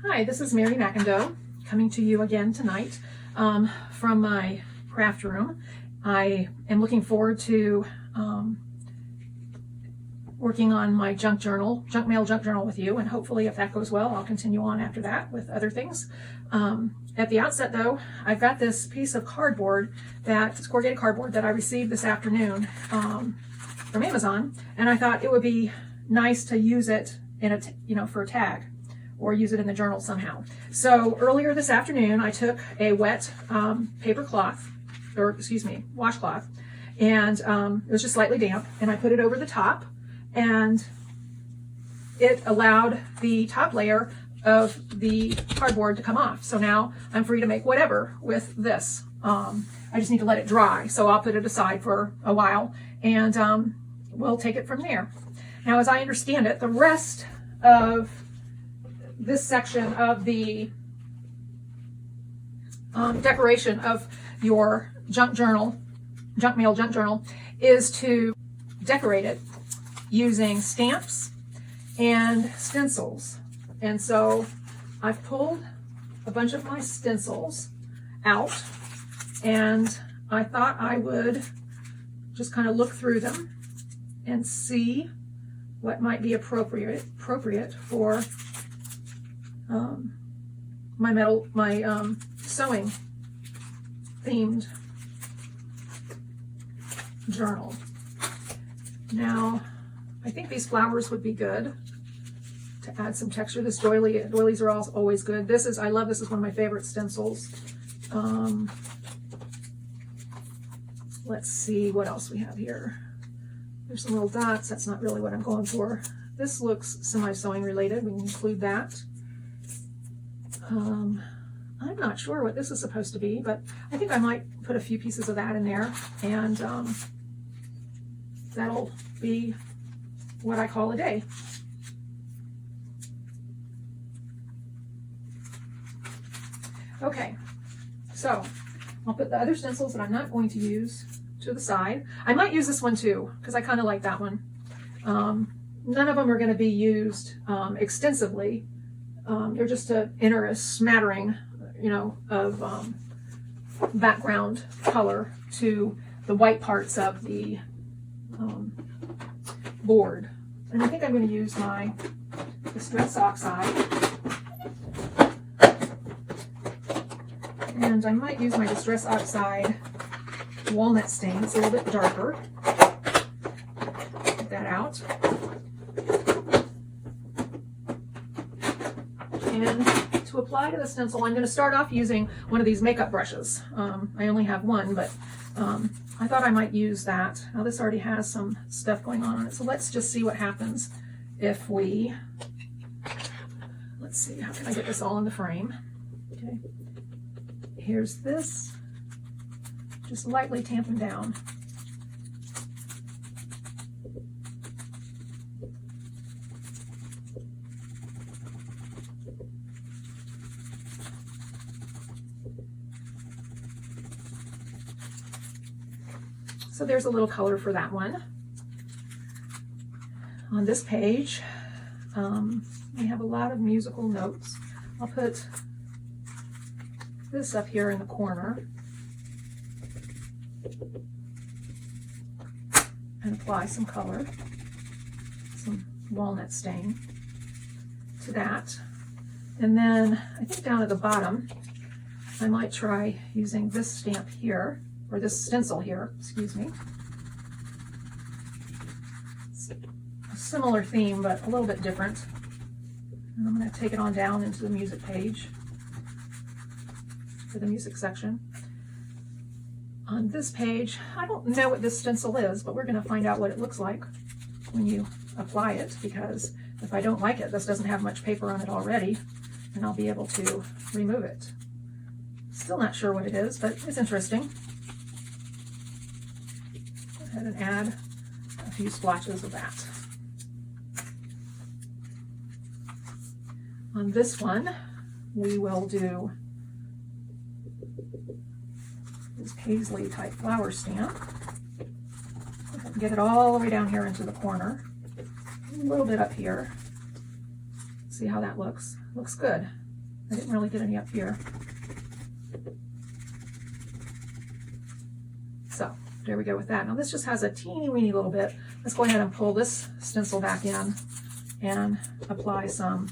Hi, this is Mary McIndoe coming to you again tonight from my craft room. I am looking forward to working on my junk mail junk journal with you, and hopefully if that goes well, I'll continue on after that with other things. At the outset though, I've got this piece of cardboard it's corrugated cardboard that I received this afternoon from Amazon, and I thought it would be nice to use it in for a tag, or use it in the journal somehow. So earlier this afternoon, I took a wet washcloth, and it was just slightly damp, and I put it over the top, and it allowed the top layer of the cardboard to come off. So now I'm free to make whatever with this. I just need to let it dry. So I'll put it aside for a while, and we'll take it from there. Now, as I understand it, the rest of this section of the decoration of your junk mail junk journal, is to decorate it using stamps and stencils. And so I've pulled a bunch of my stencils out, and I thought I would just kind of look through them and see what might be appropriate for my sewing themed journal. Now, I think these flowers would be good to add some texture. This doilies are always good. This is one of my favorite stencils. Let's see what else we have here. There's some little dots. That's not really what I'm going for. This looks semi-sewing related. We can include that. I'm not sure what this is supposed to be, but I think I might put a few pieces of that in there, and that'll be what I call a day. Okay, so I'll put the other stencils that I'm not going to use to the side. I might use this one too, because I kind of like that one. None of them are going to be used extensively. They're just to enter a smattering, of background color to the white parts of the board. And I think I'm going to use my Distress Oxide. And I might use my Distress Oxide Walnut Stain. It's a little bit darker. Get that out. And to apply to the stencil, I'm going to start off using one of these makeup brushes. I only have one, but I thought I might use that. Now this already has some stuff going on it, so let's just see what happens if let's see, how can I get this all in the frame? Okay, here's this, just lightly tamping down. So there's a little color for that one. On this page, we have a lot of musical notes. I'll put this up here in the corner and apply some color, some walnut stain to that. And then I think down at the bottom, I might try using this stamp here, or this stencil here, excuse me. It's a similar theme, but a little bit different. And I'm going to take it on down into the music page, for the music section. On this page, I don't know what this stencil is, but we're going to find out what it looks like when you apply it, because if I don't like it, this doesn't have much paper on it already, and I'll be able to remove it. Still not sure what it is, but it's interesting. Go ahead and add a few splotches of that. On this one, we will do this paisley type flower stamp. Get it all the way down here into the corner, a little bit up here. See how that looks. Looks good. I didn't really get any up here. So there we go with that. Now this just has a teeny weeny little bit. Let's go ahead and pull this stencil back in and apply some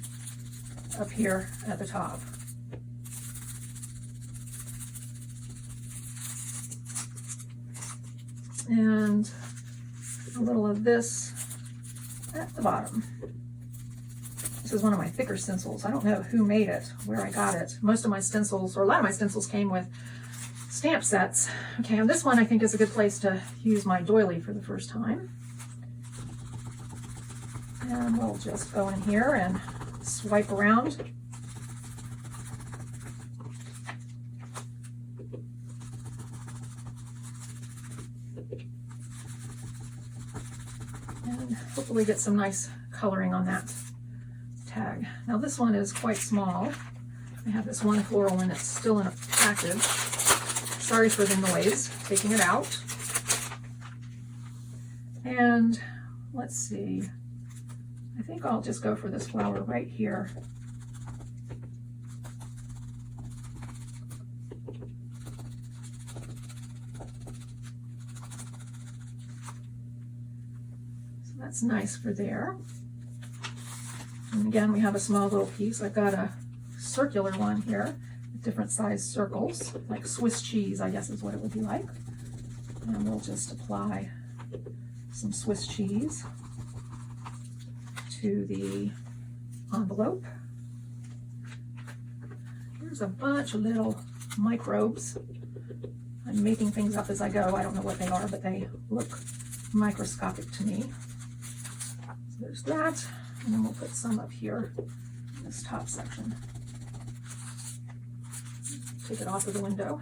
up here at the top. And a little of this at the bottom. This is one of my thicker stencils. I don't know who made it, where I got it. Most of my stencils, or a lot of my stencils, came with stamp sets. Okay, and this one I think is a good place to use my doily for the first time. And we'll just go in here and swipe around. And hopefully get some nice coloring on that tag. Now this one is quite small. I have this one floral and it's still in a package. Sorry for the noise, taking it out. And let's see, I think I'll just go for this flower right here. So that's nice for there. And again, we have a small little piece. I've got a circular one here with different sized circles, like Swiss cheese, I guess is what it would be like. And we'll just apply some Swiss cheese to the envelope. Here's a bunch of little microbes. I'm making things up as I go. I don't know what they are, but they look microscopic to me. So there's that. And then we'll put some up here in this top section. Take it off of the window.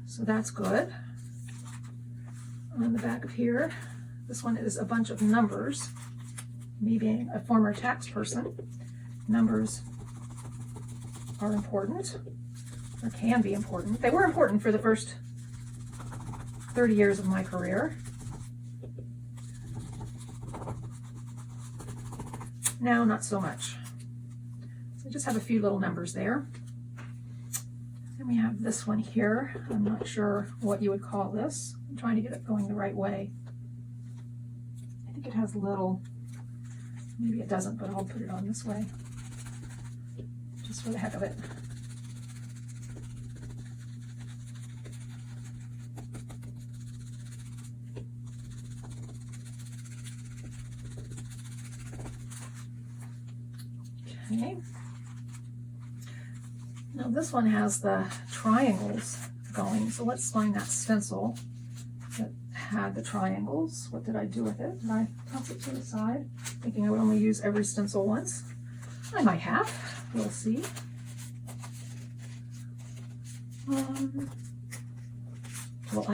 So that's good. On the back of here, this one is a bunch of numbers. Me being a former tax person, numbers are important, or can be important. They were important for the first 30 years of my career. Now, not so much. So I just have a few little numbers there. Then we have this one here. I'm not sure what you would call this. I'm trying to get it going the right way. I think it has little, maybe it doesn't, but I'll put it on this way, just for the heck of it. Okay. Now this one has the triangles going, so let's find that stencil that had the triangles. What did I do with it? Did I toss it to the side, thinking I would only use every stencil once? I might have. We'll see.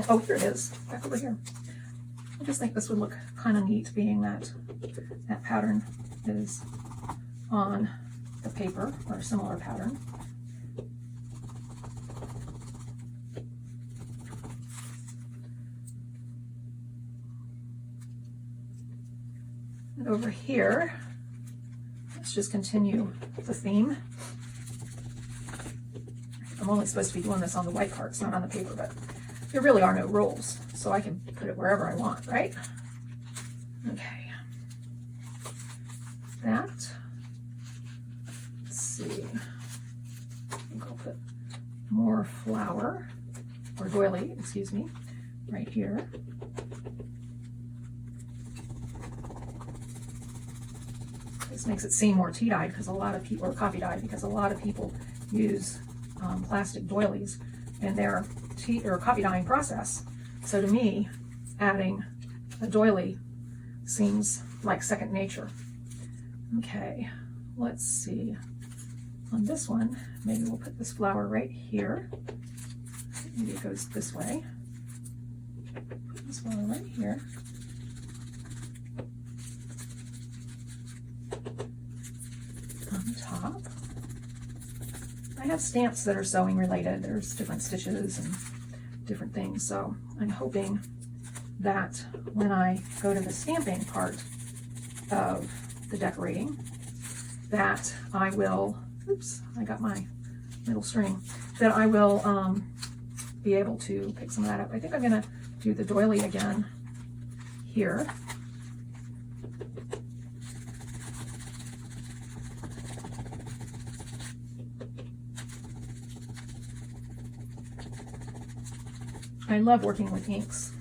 Oh, here it is, back over here. I just think this would look kind of neat, being that that pattern is on the paper, or a similar pattern. And over here, let's just continue the theme. I'm only supposed to be doing this on the white cards, not on the paper, but there really are no rules, so I can put it wherever I want, right? Okay. That. Let's see. I think I'll put more flower, or doily, excuse me, right here. This makes it seem more tea-dyed because a lot of people, or coffee-dyed, because a lot of people use plastic doilies in their tea or coffee dyeing process. So to me, adding a doily seems like second nature. Okay, let's see. On this one, maybe we'll put this flower right here. Maybe it goes this way. Put this flower right here. On the top. I have stamps that are sewing related. There's different stitches and different things, so I'm hoping that when I go to the stamping part of the decorating, that I will, oops, I got my middle string, that I will be able to pick some of that up. I think I'm going to do the doily again here. I love working with inks.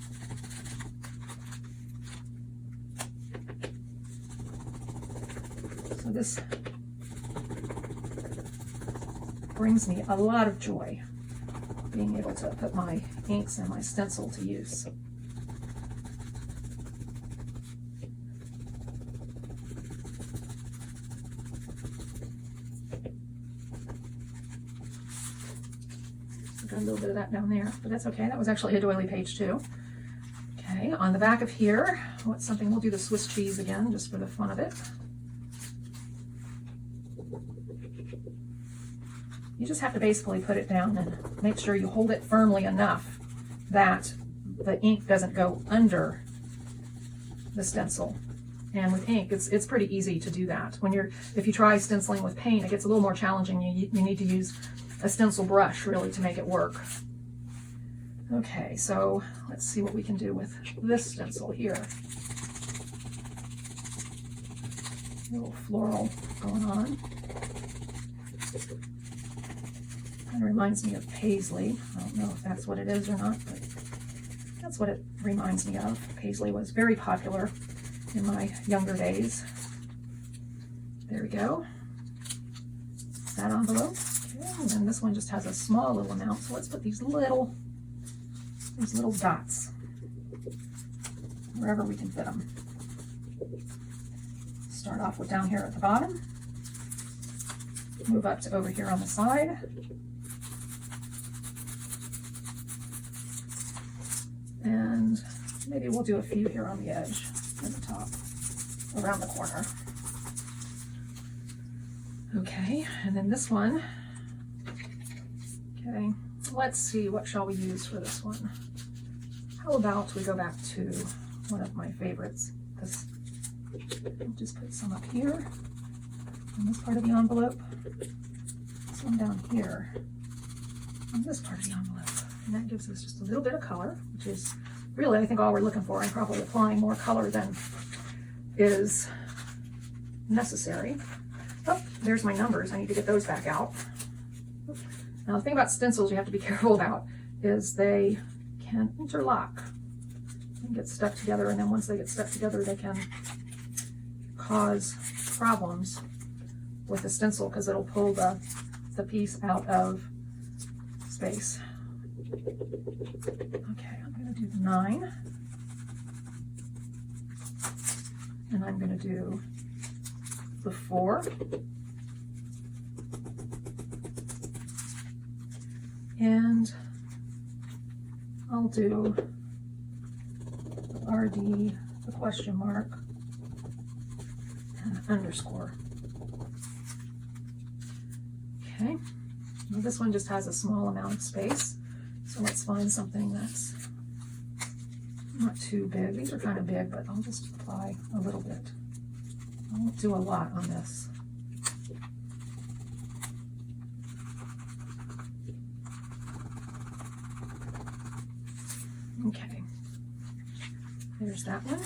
So this brings me a lot of joy, being able to put my inks and my stencil to use. Got a little bit of that down there, but that's okay. That was actually a doily page too. Okay, on the back of here, what's something, we'll do the Swiss cheese again, just for the fun of it. You just have to basically put it down and make sure you hold it firmly enough that the ink doesn't go under the stencil. And with ink, it's pretty easy to do that. If you try stenciling with paint, it gets a little more challenging. You need to use a stencil brush really to make it work. Okay, so let's see what we can do with this stencil here. A little floral going on. Kind of reminds me of paisley. I don't know if that's what it is or not, but that's what it reminds me of. Paisley was very popular in my younger days. There we go. That envelope. Okay, and then this one just has a small little amount, so let's put these little dots wherever we can fit them. Start off with down here at the bottom. Move up to over here on the side. And maybe we'll do a few here on the edge at the top, around the corner. Okay, and then this one. Okay, let's see, what shall we use for this one? How about we go back to one of my favorites. I'll just put some up here on this part of the envelope. This one down here on this part of the envelope. And that gives us just a little bit of color, which is really, I think, all we're looking for. I'm probably applying more color than is necessary. Oh, there's my numbers. I need to get those back out. Now, the thing about stencils you have to be careful about is they can interlock and get stuck together. And then once they get stuck together, they can cause problems with the stencil because it'll pull the piece out of space. Okay, I'm going to do the 9. And I'm going to do the 4. And I'll do the RD, the question mark, and an underscore. Okay, now this one just has a small amount of space. So let's find something that's not too big. These are kind of big, but I'll just apply a little bit. I won't do a lot on this. Okay, there's that one.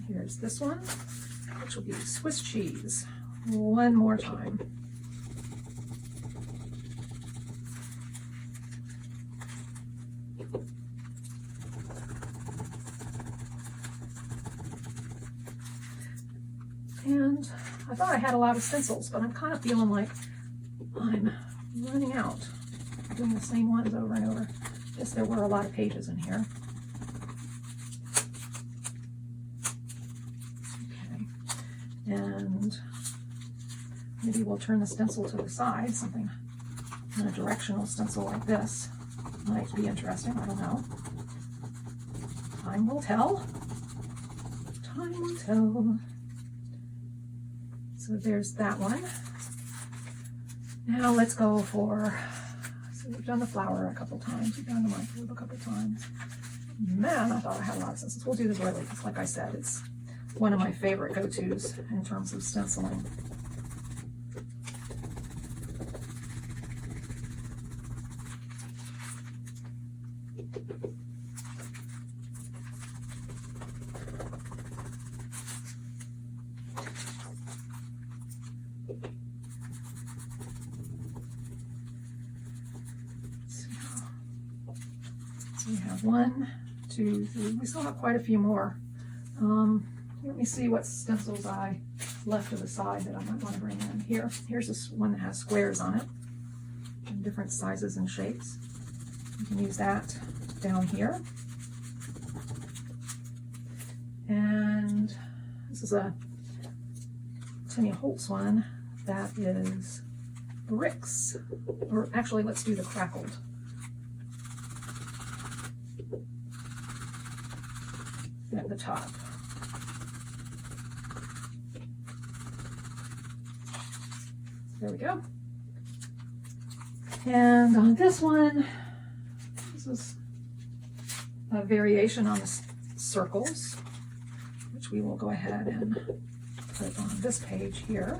Here's this one, which will be Swiss cheese. One more time. And I thought I had a lot of stencils, but I'm kind of feeling like I'm running out, doing the same ones over and over. Yes, there were a lot of pages in here. Okay, and maybe we'll turn the stencil to the side. Something in a directional stencil like this might be interesting. I don't know. Time will tell. Time will tell. So there's that one. Now let's go for, so we've done the flower a couple times, we've done the microwave a couple times. Man, I thought I had a lot of stencils. We'll do the doily because, like I said, it's one of my favorite go-tos in terms of stenciling. So we have 1, 2, 3. We still have quite a few more. Let me see what stencils I left to the side that I might want to bring in. Here's this one that has squares on it in different sizes and shapes. You can use that down here. And this is a Timmy Holtz one that is bricks. Or actually, let's do the crackled. At the top. There we go. And on this one, this is a variation on the circles, which we will go ahead and put on this page here.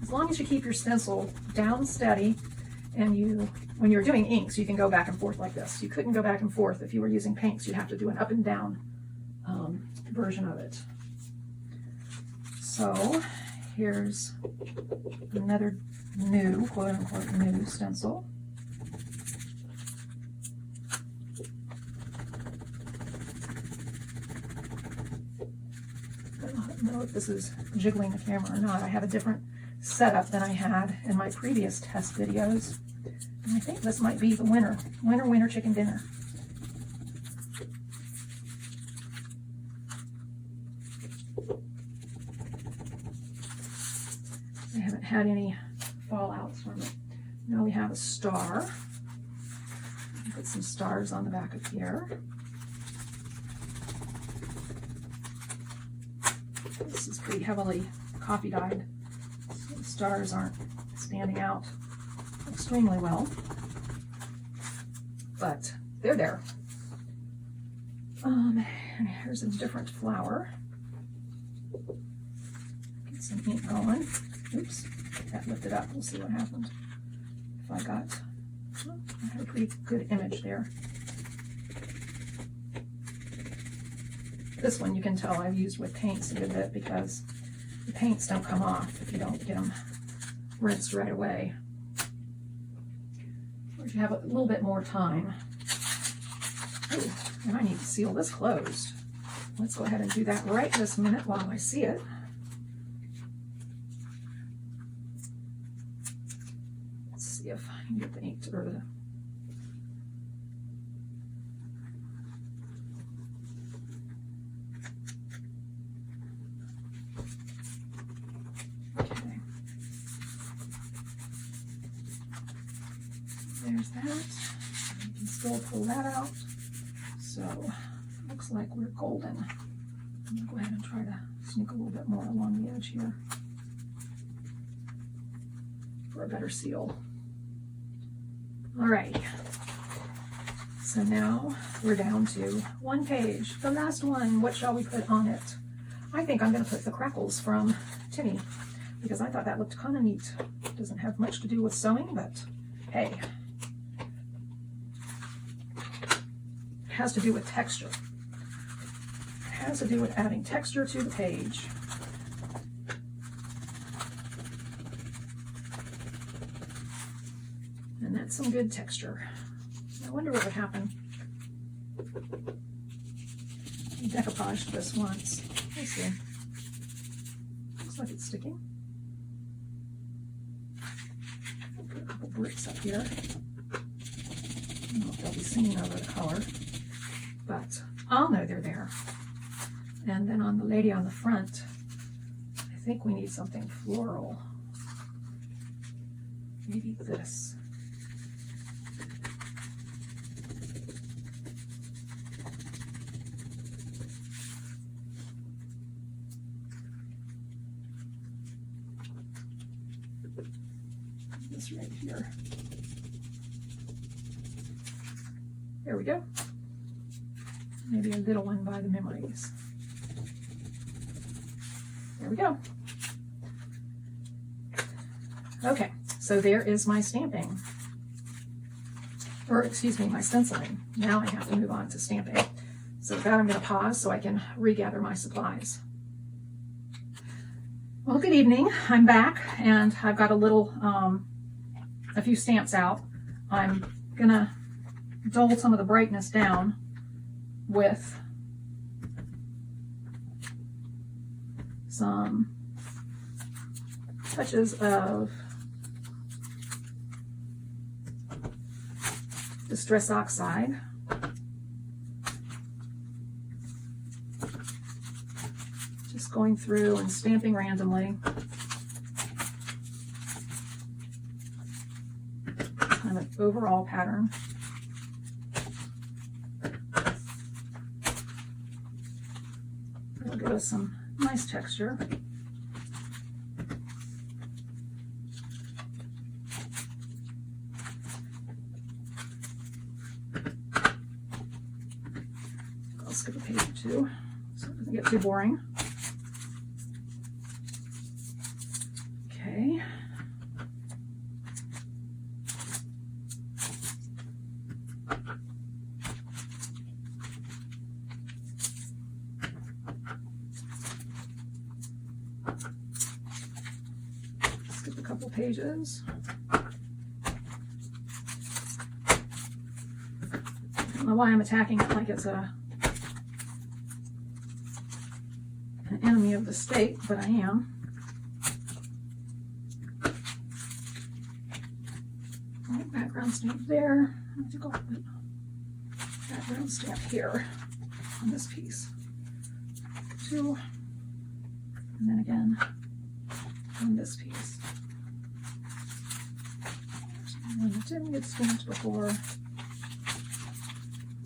As long as you keep your stencil down steady, and when you're doing inks, you can go back and forth like this. You couldn't go back and forth if you were using paints. You'd have to do an up and down version of it. So here's another new, quote unquote, new stencil. I don't know if this is jiggling the camera or not. I have a different setup than I had in my previous test videos. And I think this might be the winner chicken dinner. I haven't had any fallouts from it. Now we have a star. Put some stars on the back of here. This is pretty heavily coffee dyed. So the stars aren't standing out extremely well, but they're there. And here's a different flower. Get some ink going. Oops, that lifted up. We'll see what happened. If I had a pretty good image there. This one you can tell I've used with paints a good bit because the paints don't come off if you don't get them rinsed right away. Or if you have a little bit more time. Ooh, and I need to seal this closed. Let's go ahead and do that right this minute while I see it. Let's see if I can get the ink to, or the there's that. You can still pull that out. So, looks like we're golden. I'm going to go ahead and try to sneak a little bit more along the edge here for a better seal. Alrighty. So now we're down to one page. The last one, what shall we put on it? I think I'm going to put the crackles from Timmy because I thought that looked kind of neat. Doesn't have much to do with sewing, but hey. Has to do with texture. It has to do with adding texture to the page. And that's some good texture. I wonder what would happen. I decoupaged this once. Let's see. Looks like it's sticking. I'll put a couple bricks up here. I don't know if they'll be seen over the color. But I'll know they're there. And then on the lady on the front, I think we need something floral. Maybe this. This right here. There we go. Maybe a little one by the memories. There we go. Okay, so there is my stamping. Or excuse me, my stenciling. Now I have to move on to stamping. So with that, I'm going to pause so I can regather my supplies. Well, good evening. I'm back, and I've got a few stamps out. I'm gonna dull some of the brightness down with some touches of Distress Oxide. Just going through and stamping randomly. Kind of overall pattern. It'll give us some nice texture. I'll skip a page or two so it doesn't get too boring. Okay. Skip a couple pages. I don't know why I'm attacking it like it's an enemy of the state, but I am. Right, background stamp there. I have to go with background stamp here on this piece. Two, and then again on this piece. One that didn't get stamped before.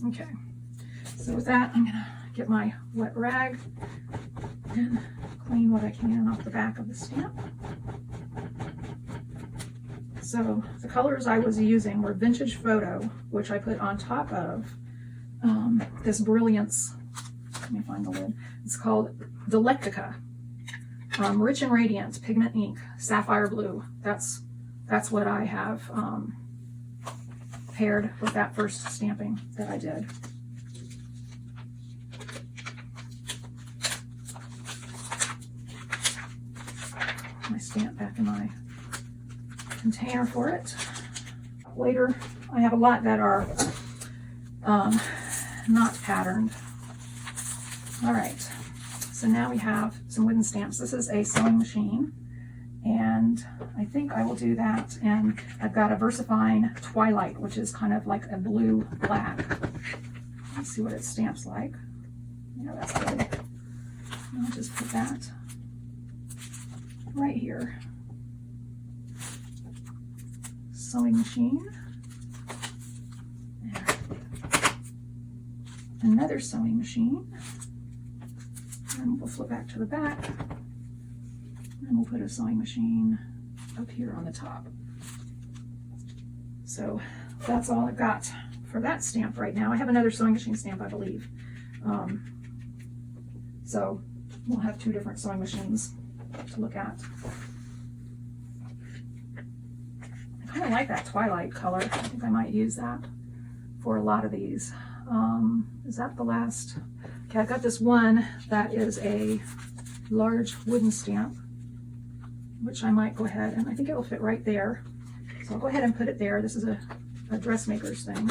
Okay, so with that, I'm gonna get my wet rag and clean what I can off the back of the stamp. So the colors I was using were Vintage Photo, which I put on top of this Brilliance. Let me find the lid. It's called Dilectica. Rich and Radiant Pigment Ink, Sapphire Blue. That's what I have paired with that first stamping that I did. My stamp back in my container for it. Later, I have a lot that are not patterned. All right, so now we have some wooden stamps. This is a sewing machine, and I think I will do that. And I've got a VersaFine Twilight, which is kind of like a blue-black. Let's see what it stamps like. Yeah, that's good. I'll just put that right here. Sewing machine. There. Another sewing machine. And we'll flip back to the back. And we'll put a sewing machine up here on the top. So that's all I've got for that stamp right now. I have another sewing machine stamp, I believe. So we'll have two different sewing machines to look at. I kind of like that Twilight color. I think I might use that for a lot of these. Is that the last? Okay, I've got this one that is a large wooden stamp, which I might go ahead and I think it will fit right there. So I'll go ahead and put it there. This is a dressmaker's thing.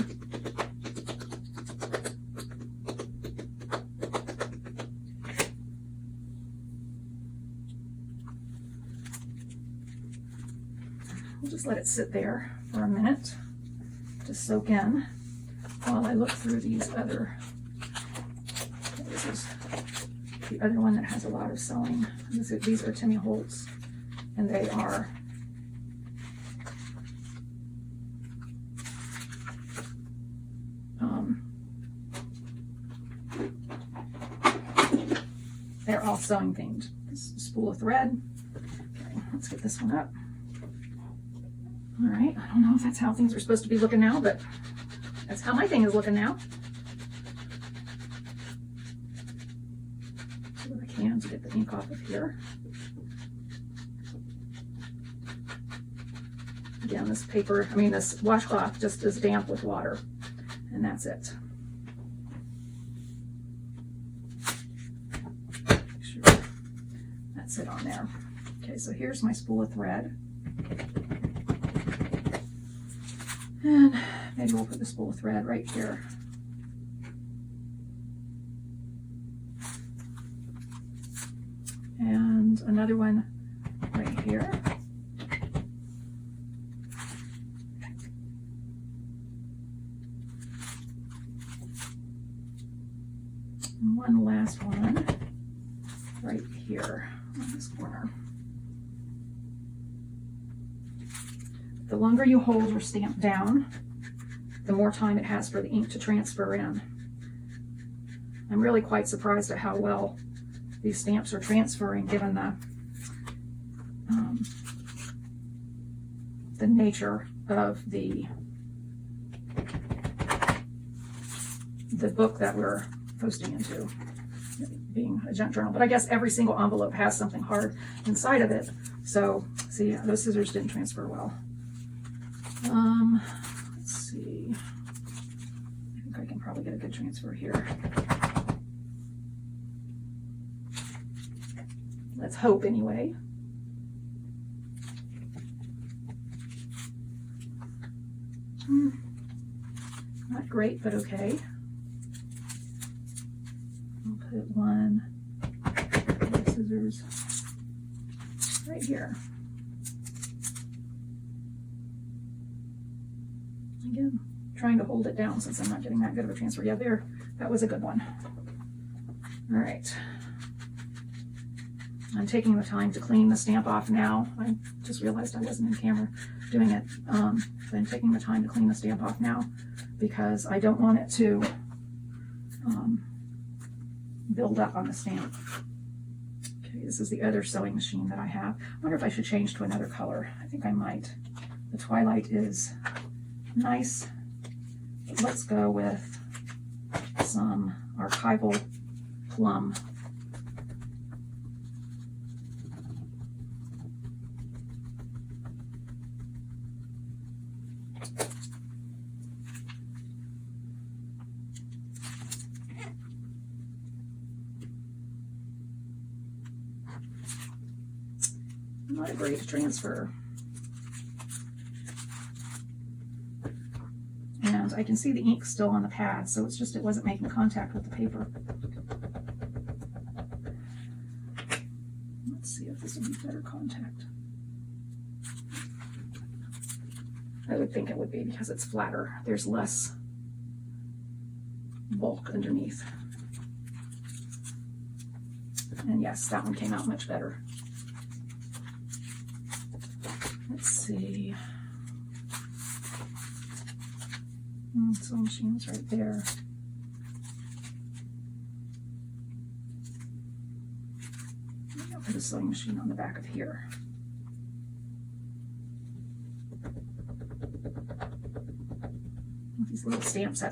We'll just let it sit there for a minute to soak in while I look through these other. This is the other one that has a lot of sewing. These are Timmy Holtz, and they are they're all sewing themed. This is a spool of thread. Okay, let's get this one up. All right, I don't know if that's how things are supposed to be looking now, but that's how my thing is looking now. Do what I can to get the ink off of here. Again, this paper, this washcloth just is damp with water, and that's it. Make sure that's it on there. Okay, so here's my spool of thread. And maybe we'll put the spool of thread right here. And another one right here. And one last one right here on this corner. The longer you hold your stamp down, the more time it has for the ink to transfer in. I'm really quite surprised at how well these stamps are transferring given the nature of the book that we're posting into, being a junk journal. But I guess every single envelope has something hard inside of it. So see, those scissors didn't transfer well. Let's see. I think I can probably get a good transfer here. Let's hope anyway. Not great, but okay. I'll put one scissors right here. Again, trying to hold it down since I'm not getting that good of a transfer. Yeah, there, that was a good one. All right. I'm taking the time to clean the stamp off now. I just realized I wasn't in camera doing it. So I'm taking the time to clean the stamp off now because I don't want it to build up on the stamp. Okay, this is the other sewing machine that I have. I wonder if I should change to another color. I think I might. The Twilight is nice, but let's go with some archival plum. Not a great transfer. And I can see the ink still on the pad, so it's just it wasn't making contact with the paper. Let's see if this will be better contact. I would think it would be because it's flatter. There's less bulk underneath. And yes, that one came out much better. Let's see. Sewing machine's right there. I'll put a sewing machine on the back of here. With these little stamps,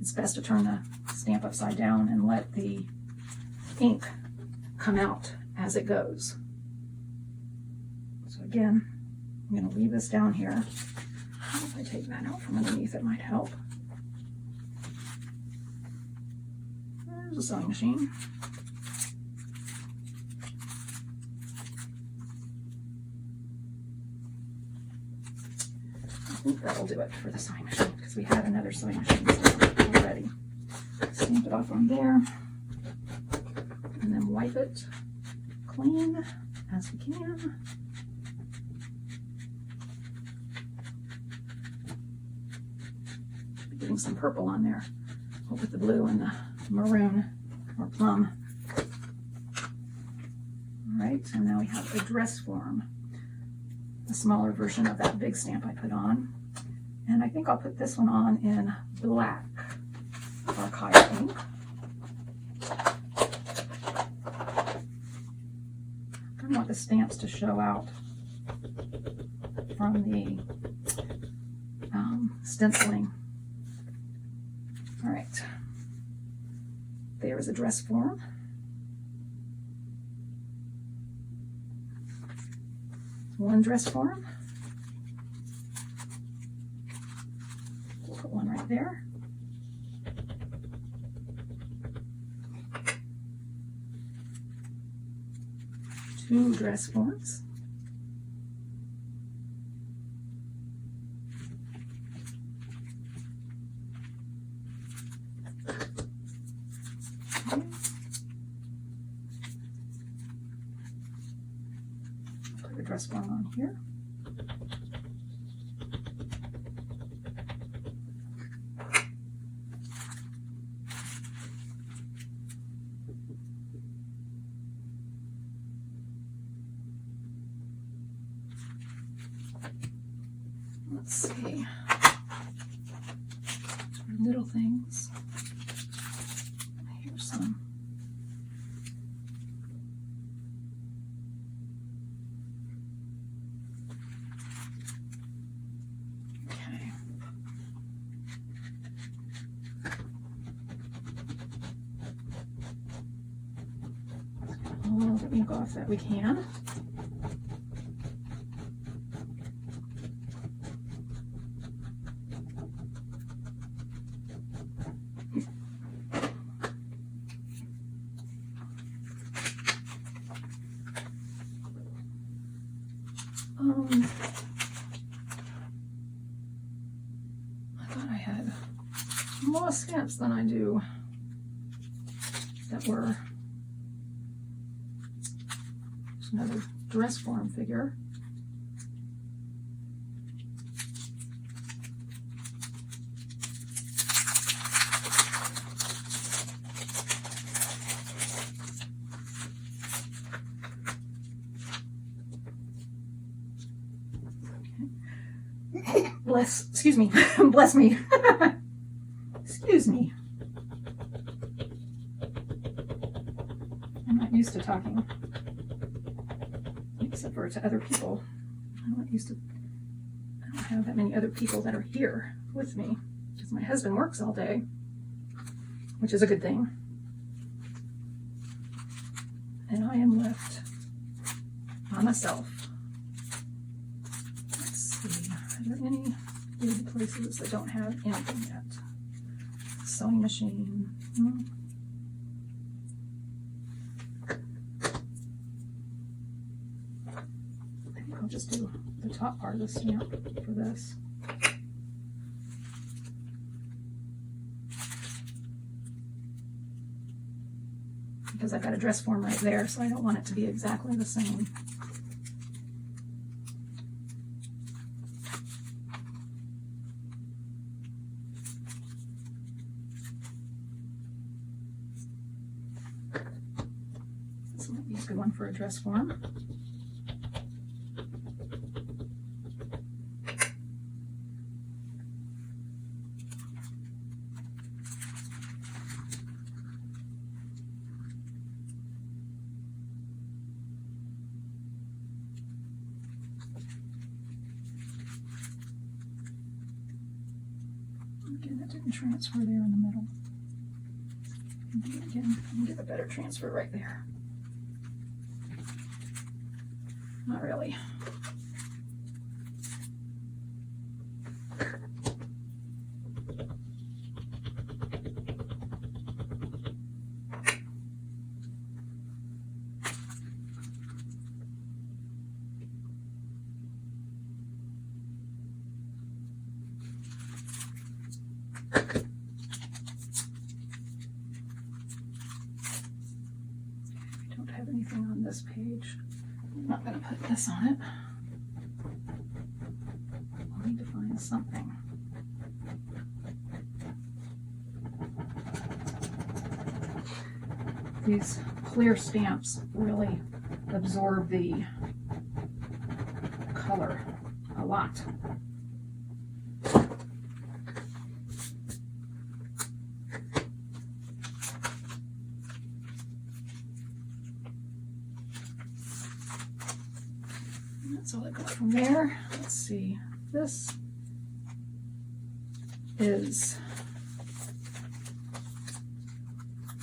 it's best to turn the stamp upside down and let the ink come out as it goes. So again, I'm going to leave this down here. If I take that out from underneath, it might help. There's a sewing machine. I think that'll do it for the sewing machine because we had another sewing machine already. Stamp it off on there and then wipe it clean as we can. Getting some purple on there. We'll put the blue and the maroon or plum. All right, and now we have a dress form, a smaller version of that big stamp I put on. And I think I'll put this one on in black archive ink. I want the stamps to show out from the stenciling. All right, there is a dress form. One dress form. We'll put one right there. Two dress forms. dress form on here. Let's see. Little things. Here's some. Okay. All the ink off that we can. I thought I had more stamps than I do that were just another dress form figure. Excuse me, bless me. Excuse me. I'm not used to talking, except for to other people. I don't have that many other people that are here with me, because my husband works all day, which is a good thing. And I am left by myself. Let's see, are there any good places that don't have anything yet? Sewing machine. I think I'll just do the top part of the stamp for this. Because I've got a dress form right there, so I don't want it to be exactly the same. This might be a good one for a dress form. Again, that didn't transfer there in the middle. Again, I can get a better transfer right there. Not really. Anything on this page. I'm not going to put this on it. I'll need to find something. These clear stamps really absorb the color a lot. That's all I got from there. Let's see. This is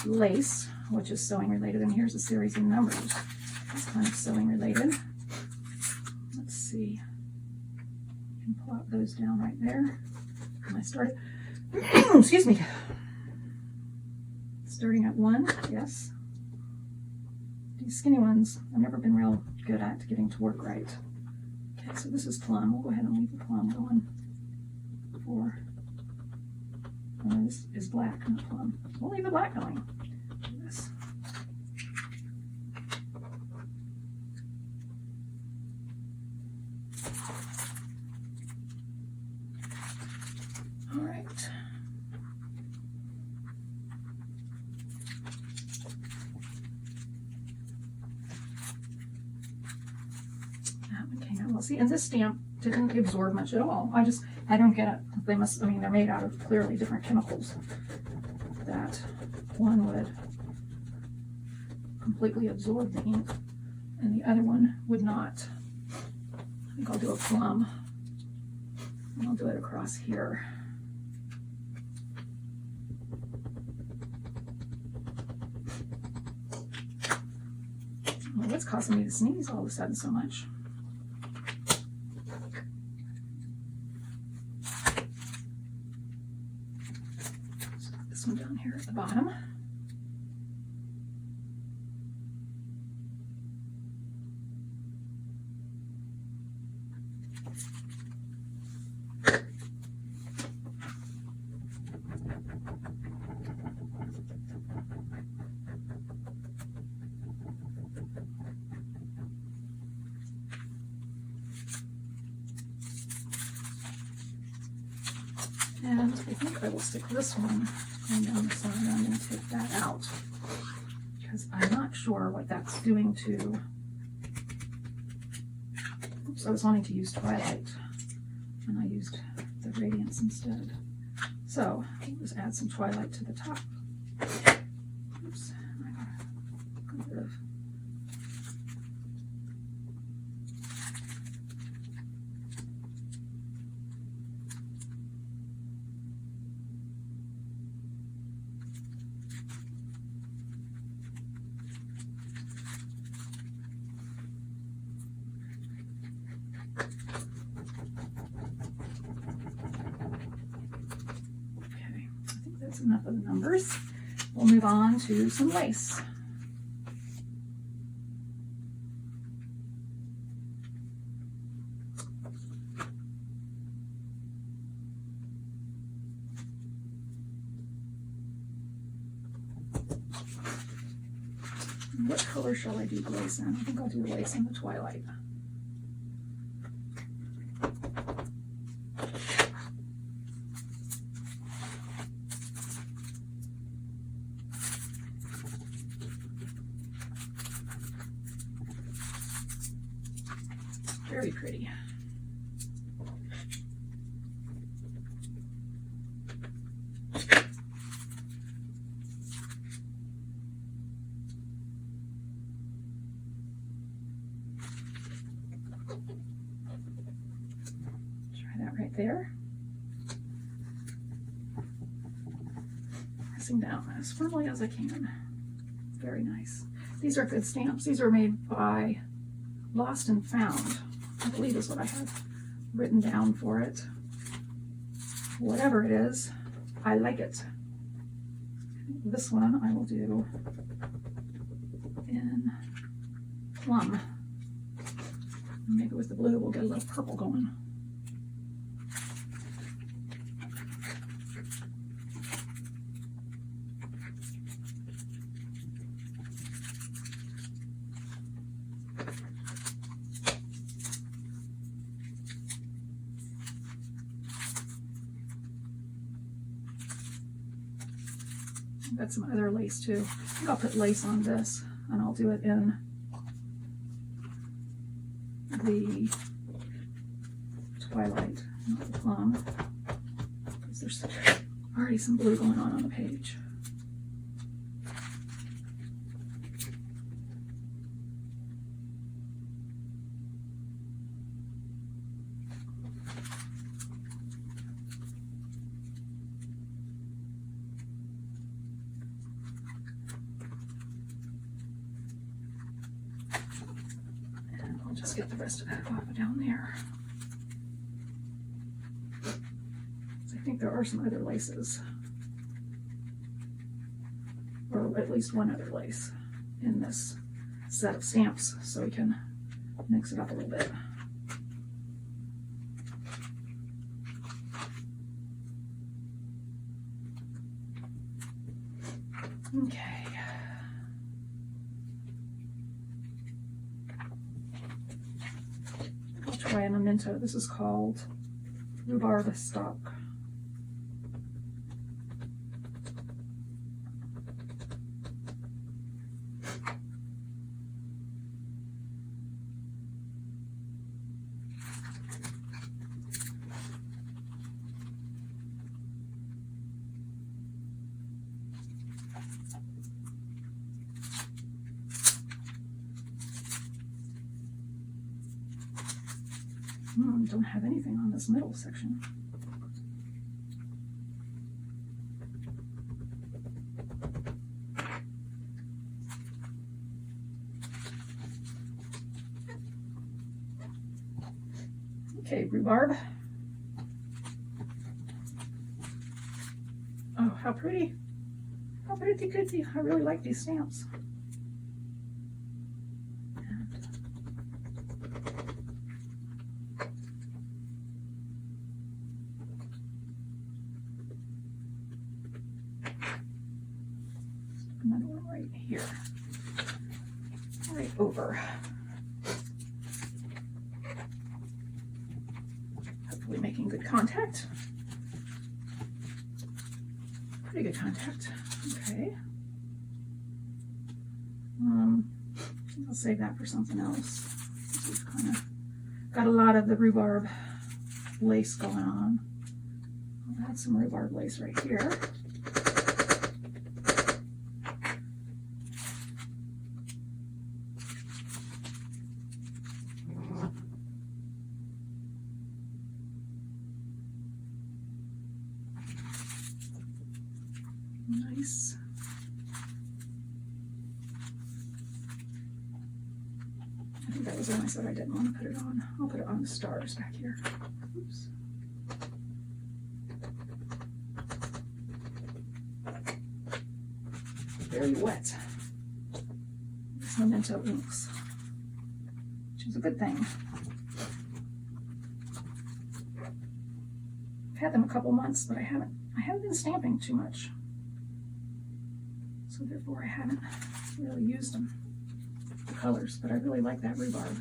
lace, which is sewing related, and here's a series of numbers. It's kind of sewing related. Let's see. I can plop those down right there. And I started, excuse me, starting at 1, yes. These skinny ones, I've never been real good at getting to work right. Okay, so this is plum. We'll go ahead and leave the plum going for, this is black, not plum. We'll leave the black going. Do this. Well, see, and this stamp didn't absorb much at all. I don't get it. They must, I mean, they're made out of clearly different chemicals. That one would completely absorb the ink and the other one would not. I think I'll do a plum and I'll do it across here. Well, what's causing me to sneeze all of a sudden so much? This one down here at the bottom. And I think I will stick this one going down the side. I'm going to take that out because I'm not sure what that's doing to. Oops, I was wanting to use Twilight and I used the Radiance instead. So I'll just add some Twilight to the top. Oops, I got rid of. Enough of the numbers. We'll move on to some lace. What color shall I do the lace in? I think I'll do the lace in the Twilight. Very pretty. Try that right there. Pressing down as firmly as I can. Very nice. These are good stamps. These are made by Lost and Found, I believe is what I have written down for it. Whatever it is, I like it. This one I will do in plum. Maybe with the blue we'll get a little purple going. Got some other lace too. I think I'll put lace on this and I'll do it in the Twilight, not the plum, because there's already some blue going on the page. Just get the rest of that off down there. So I think there are some other laces, or at least one other lace in this set of stamps, so we can mix it up a little bit. Okay. Try a memento. This is called Rhubarb Stock. Don't have anything on this middle section. Okay, rhubarb. Oh, how pretty. How pretty could be. I really like these stamps. Another one right here. Right over. Hopefully making good contact. Pretty good contact. Okay. I'll save that for something else. We've kind of got a lot of the rhubarb lace going on. I'll add some rhubarb lace right here. Nice. I think that was when I said I didn't want to put it on. I'll put it on the stars back here. Oops. Very wet. These memento inks, which is a good thing. I've had them a couple months, but I haven't been stamping too much. So therefore I haven't really used them, the colors, but I really like that rhubarb.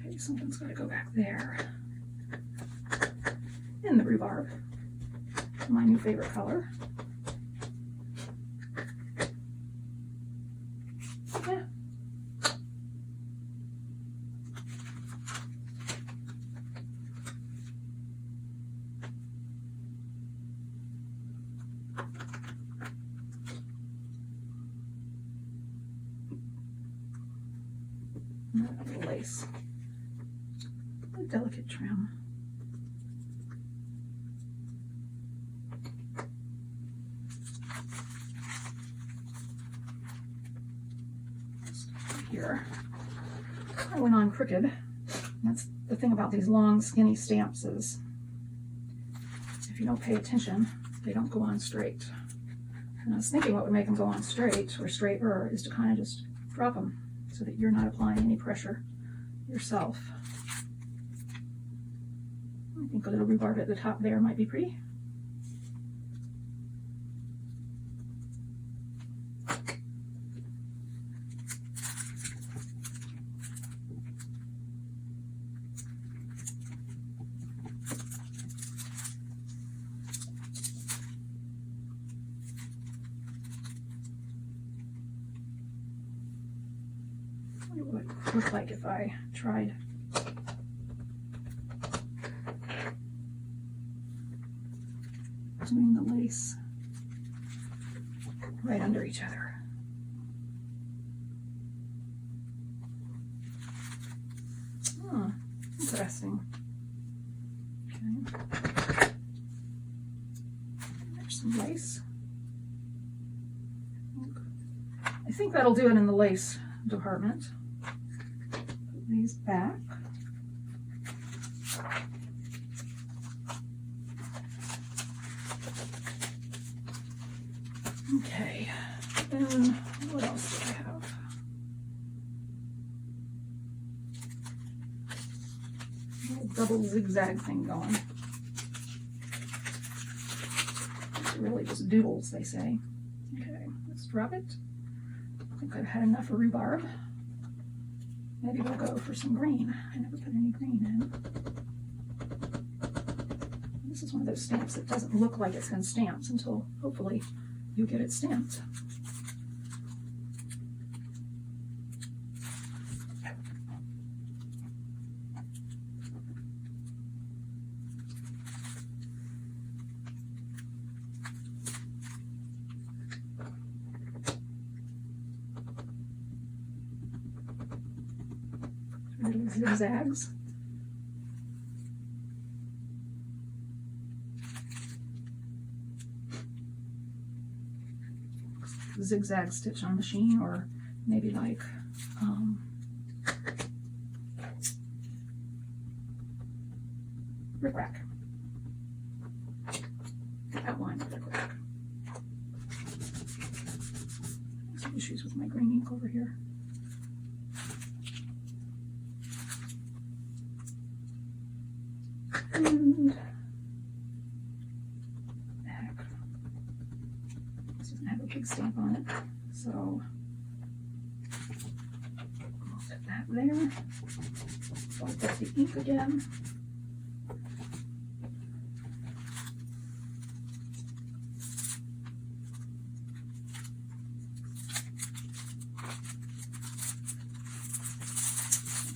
Okay, something's got to go back there. In the rhubarb, my new favorite color. Yeah. A little lace, a delicate trim. Here, I went on crooked. That's the thing about these long, skinny stamps is if you don't pay attention, they don't go on straight. And I was thinking what would make them go on straight or straighter is to kind of just drop them, so that you're not applying any pressure yourself. I think a little rhubarb at the top there might be pretty. What would it look like if I tried doing the lace right under each other? Oh, interesting. Okay. There's some lace. I think that'll do it in the lace department. Put these back. Okay, then what else do I have? A little double zigzag thing going. It's really just doodles, they say. Okay, let's drop it. I think I've had enough of rhubarb. Maybe we'll go for some green. I never put any green in. This is one of those stamps that doesn't look like it's been stamped until hopefully you get it stamped. little zigzags. Zigzag stitch on machine, or maybe like rickrack. Outline of rickrack. Some issues with my green ink over here. And heck, this doesn't have a big stamp on it, so I'll set that there. So I'll put the ink again.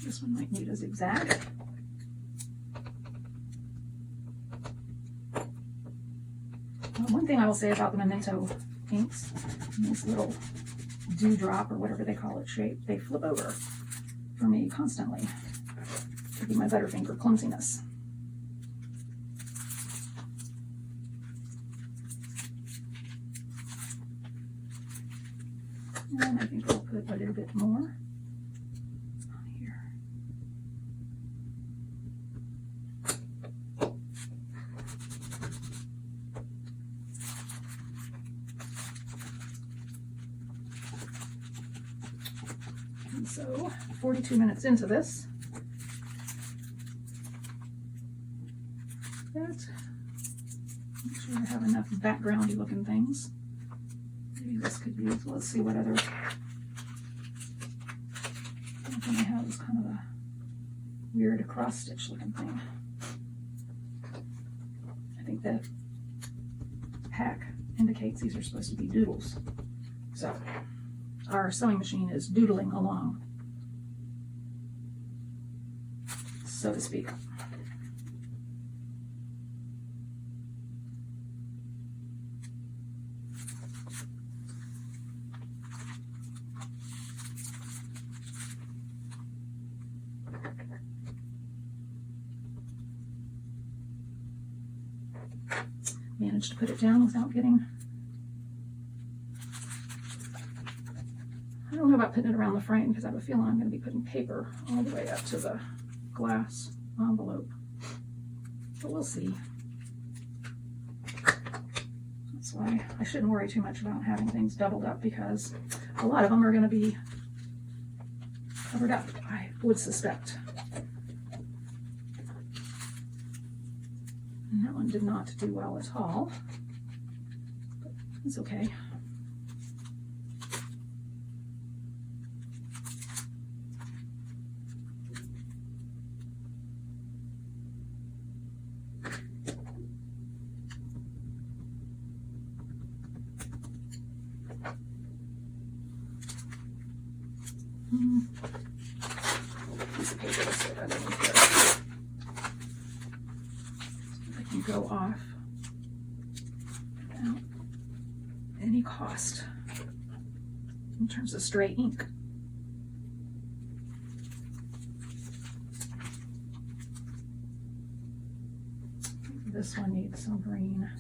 This one might need a zigzag. One thing I will say about the Memento inks, this little dewdrop or whatever they call it shape, they flip over for me constantly. Could be my Butterfinger clumsiness. And I think I'll put a little bit more on here. And so 42 minutes into this, make sure I have enough backgroundy looking things. Maybe this could be, let's see what other thing I have is kind of a weird cross stitch looking thing. I think the pack indicates these are supposed to be doodles. So our sewing machine is doodling along, so to speak. Managed to put it down without getting, I don't know about putting it around the frame because I have a feeling I'm going to be putting paper all the way up to the glass envelope, but we'll see. That's why I shouldn't worry too much about having things doubled up, because a lot of them are going to be covered up, I would suspect. And that one did not do well at all, but it's okay. Piece of paper to sit underneath there. I can go off without any cost in terms of stray ink. This one needs some green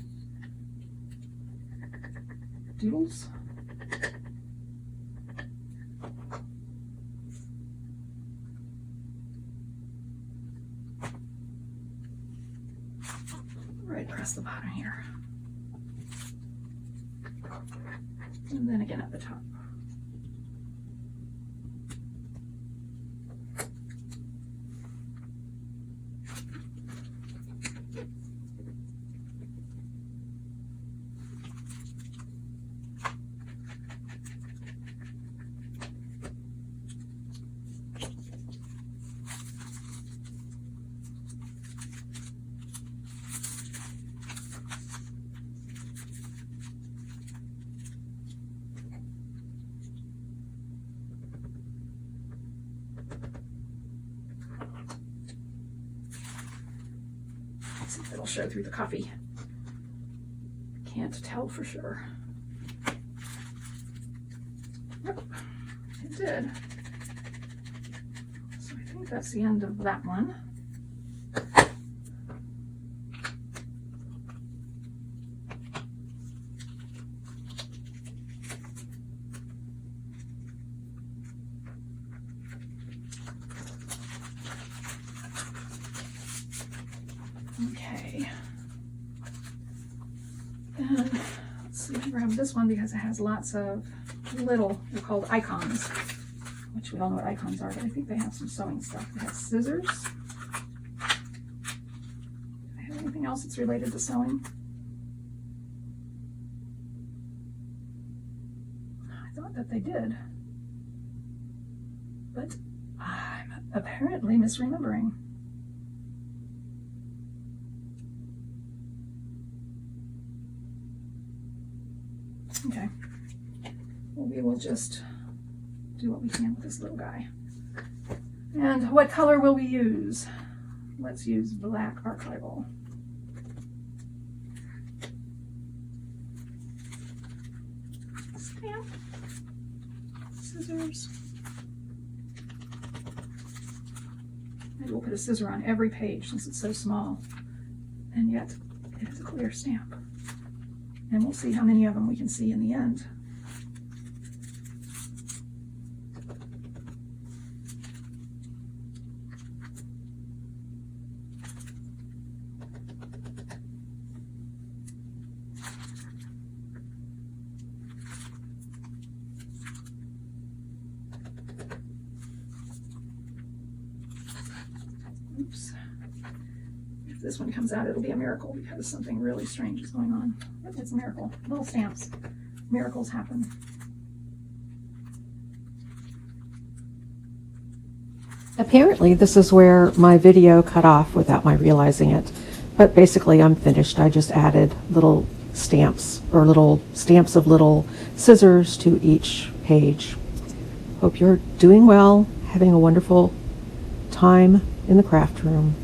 doodles. Right across the bottom here. And then again at the top. See if it'll show through the coffee. Can't tell for sure. Yep, it did. So I think that's the end of that one. Okay. And let's see, I grab this one because it has lots of little, they're called icons, which we all know what icons are, but I think they have some sewing stuff. They have scissors. Do they have anything else that's related to sewing? I thought that they did, but I'm apparently misremembering. Okay, well, we will just do what we can with this little guy. And what color will we use? Let's use black archival. Stamp, scissors. Maybe we'll put a scissor on every page since it's so small, and yet it is a clear stamp. And we'll see how many of them we can see in the end. Oops. If this one comes out, it'll be a miracle because something really strange is going on. It's a miracle. Little stamps. Miracles happen. Apparently this is where my video cut off without my realizing it. But basically I'm finished. I just added little stamps or little stamps of little scissors to each page. Hope you're doing well, having a wonderful time in the craft room.